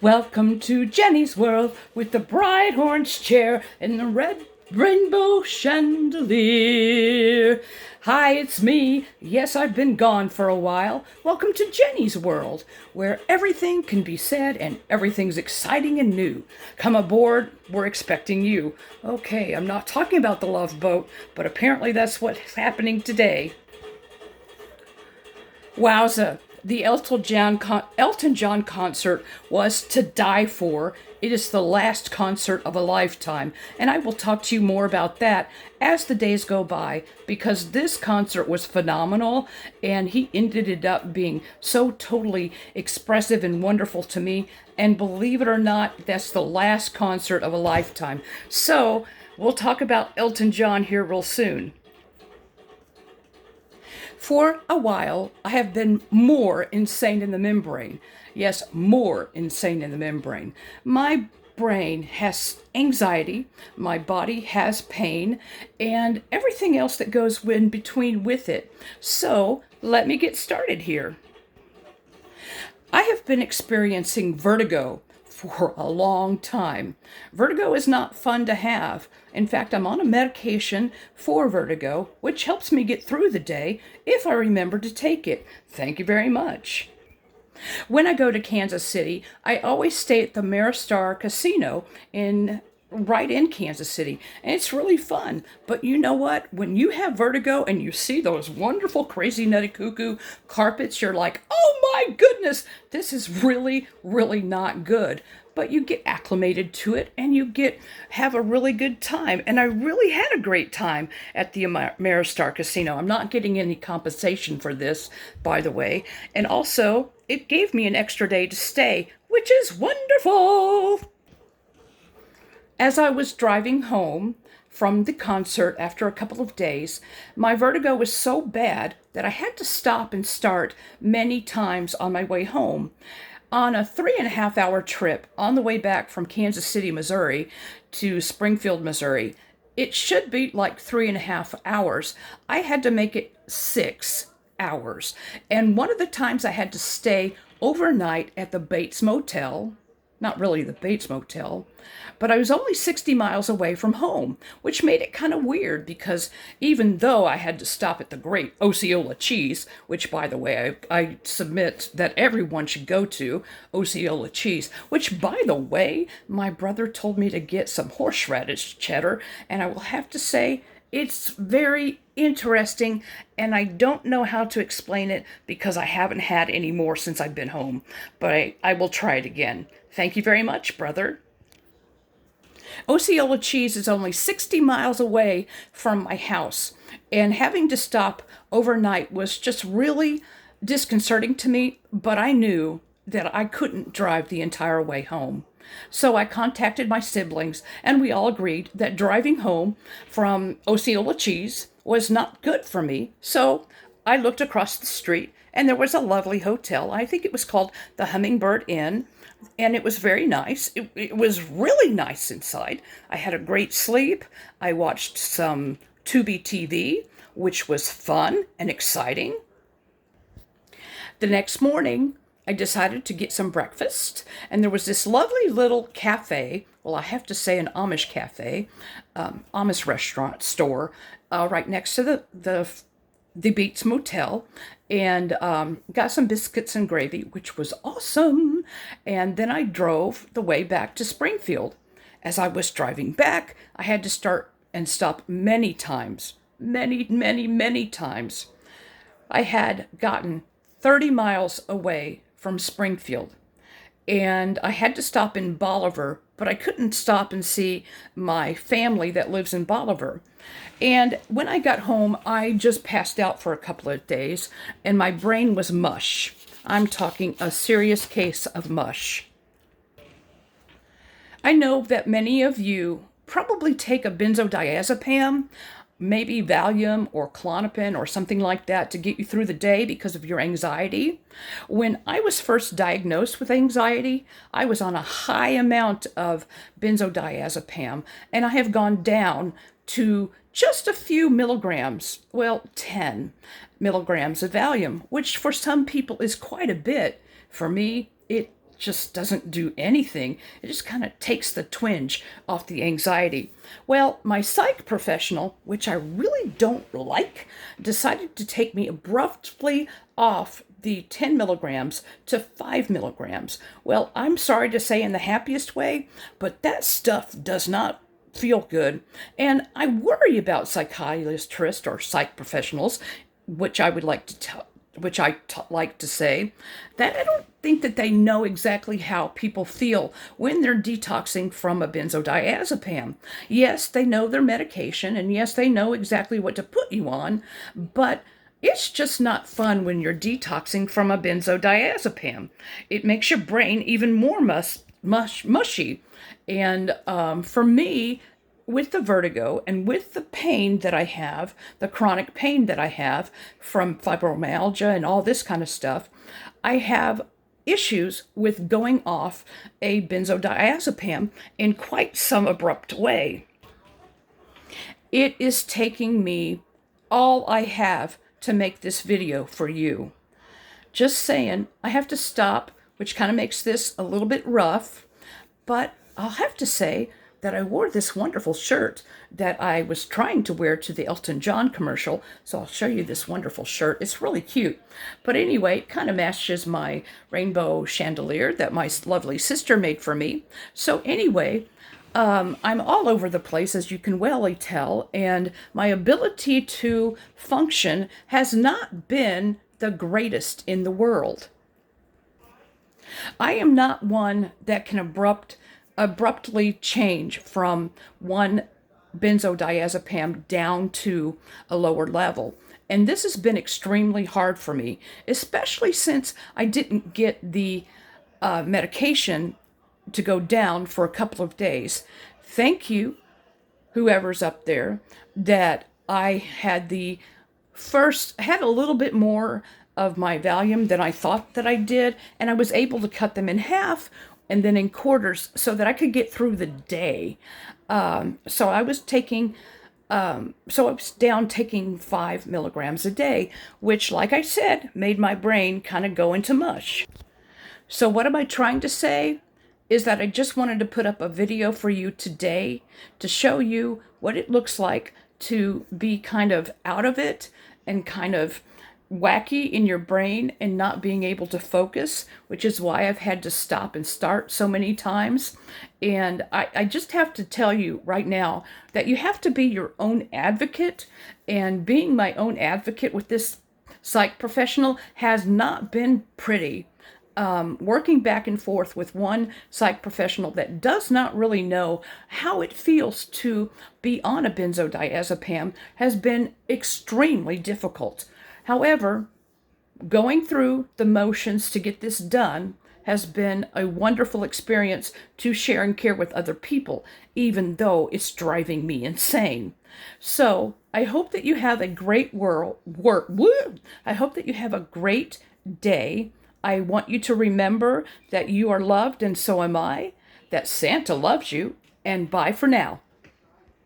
Welcome to Jenny's world with the bright orange chair and the red rainbow chandelier. Hi, it's me. Yes, I've been gone for a while. Welcome to Jenny's world, where everything can be said and everything's exciting and new. Come aboard, we're expecting you. Okay, I'm not talking about the Love Boat, but apparently that's what's happening today. Wowza. The Elton John concert was to die for. It is the last concert of a lifetime, and I will talk to you more about that as the days go by because this concert was phenomenal and he ended it up being so totally expressive and wonderful to me. And believe it or not, that's the last concert of a lifetime. So we'll talk about Elton John here real soon. For a while, I have been more insane in the membrane. Yes, more insane in the membrane. My brain has anxiety, my body has pain, and everything else that goes in between with it. So, let me get started here. I have been experiencing vertigo for a long time. Vertigo is not fun to have. In fact, I'm on a medication for vertigo, which helps me get through the day if I remember to take it. Thank you very much. When I go to Kansas City, I always stay at the Maristar Casino right in Kansas City, and it's really fun. But you know what? When you have vertigo and you see those wonderful crazy nutty cuckoo carpets, you're like, oh my goodness, this is really, really not good. But you get acclimated to it and have a really good time. And I really had a great time at the Maristar Casino. I'm not getting any compensation for this, by the way. And also, it gave me an extra day to stay, which is wonderful. As I was driving home from the concert after a couple of days, my vertigo was so bad that I had to stop and start many times on my way home. On a 3.5 hour trip on the way back from Kansas City, Missouri to Springfield, Missouri, it should be like 3.5 hours. I had to make it 6 hours. And one of the times I had to stay overnight at the Bates Motel, not really the Bates Motel, but I was only 60 miles away from home, which made it kind of weird because even though I had to stop at the great Osceola Cheese, which, by the way, I submit that everyone should go to, Osceola Cheese, which, by the way, my brother told me to get some horseradish cheddar, and I will have to say, it's very interesting, and I don't know how to explain it because I haven't had any more since I've been home, but I will try it again. Thank you very much, brother. Osceola Cheese is only 60 miles away from my house, and having to stop overnight was just really disconcerting to me, but I knew that I couldn't drive the entire way home. So I contacted my siblings, and we all agreed that driving home from Osceola Cheese was not good for me. So I looked across the street, and there was a lovely hotel. I think it was called the Hummingbird Inn, and it was very nice. It was really nice inside. I had a great sleep. I watched some Tubi TV, which was fun and exciting. The next morning, I decided to get some breakfast, and there was this lovely little cafe. Well, I have to say an Amish cafe, Amish restaurant store, right next to the Bates Motel, and got some biscuits and gravy, which was awesome. And then I drove the way back to Springfield. As I was driving back, I had to start and stop many times, many times. I had gotten 30 miles away from Springfield, and I had to stop in Bolivar, but I couldn't stop and see my family that lives in Bolivar. And when I got home, I just passed out for a couple of days, and my brain was mush. I'm talking a serious case of mush. I know that many of you probably take a benzodiazepam, maybe Valium or Klonopin or something like that to get you through the day because of your anxiety. When I was first diagnosed with anxiety, I was on a high amount of benzodiazepam, and I have gone down to just a few milligrams, well, 10 milligrams of Valium, which for some people is quite a bit. For me, it just doesn't do anything. It just kind of takes the twinge off the anxiety. Well, my psych professional, which I really don't like, decided to take me abruptly off the 10 milligrams to 5 milligrams. Well, I'm sorry to say in the happiest way, but that stuff does not feel good. And I worry about psychiatrists or psych professionals, which I would like to tell. Like to say that I don't think that they know exactly how people feel when they're detoxing from a benzodiazepam. Yes, they know their medication, and yes, they know exactly what to put you on, but it's just not fun when you're detoxing from a benzodiazepam. It makes your brain even more mushy. And for me, with the vertigo and with the pain that I have, the chronic pain that I have from fibromyalgia and all this kind of stuff, I have issues with going off a benzodiazepam in quite some abrupt way. It is taking me all I have to make this video for you. Just saying, I have to stop, which kind of makes this a little bit rough, but I'll have to say that I wore this wonderful shirt that I was trying to wear to the Elton John commercial. So I'll show you this wonderful shirt. It's really cute. But anyway, it kind of matches my rainbow chandelier that my lovely sister made for me. So anyway, I'm all over the place, as you can well tell, and my ability to function has not been the greatest in the world. I am not one that can abruptly change from one benzodiazepam down to a lower level. And this has been extremely hard for me, especially since I didn't get the medication to go down for a couple of days. Thank you, whoever's up there, that I had had a little bit more of my Valium than I thought that I did, and I was able to cut them in half and then in quarters so that I could get through the day. So I was down taking 5 milligrams a day, which, like I said, made my brain kind of go into mush. So what am I trying to say? Is that I just wanted to put up a video for you today to show you what it looks like to be kind of out of it and kind of wacky in your brain and not being able to focus, which is why I've had to stop and start so many times. And I just have to tell you right now that you have to be your own advocate, and being my own advocate with this psych professional has not been pretty. Working back and forth with one psych professional that does not really know how it feels to be on a benzodiazepam has been extremely difficult. However, going through the motions to get this done has been a wonderful experience to share and care with other people, even though it's driving me insane. So I hope that you have a great I hope that you have a great day. I want you to remember that you are loved, and so am I, that Santa loves you, and bye for now.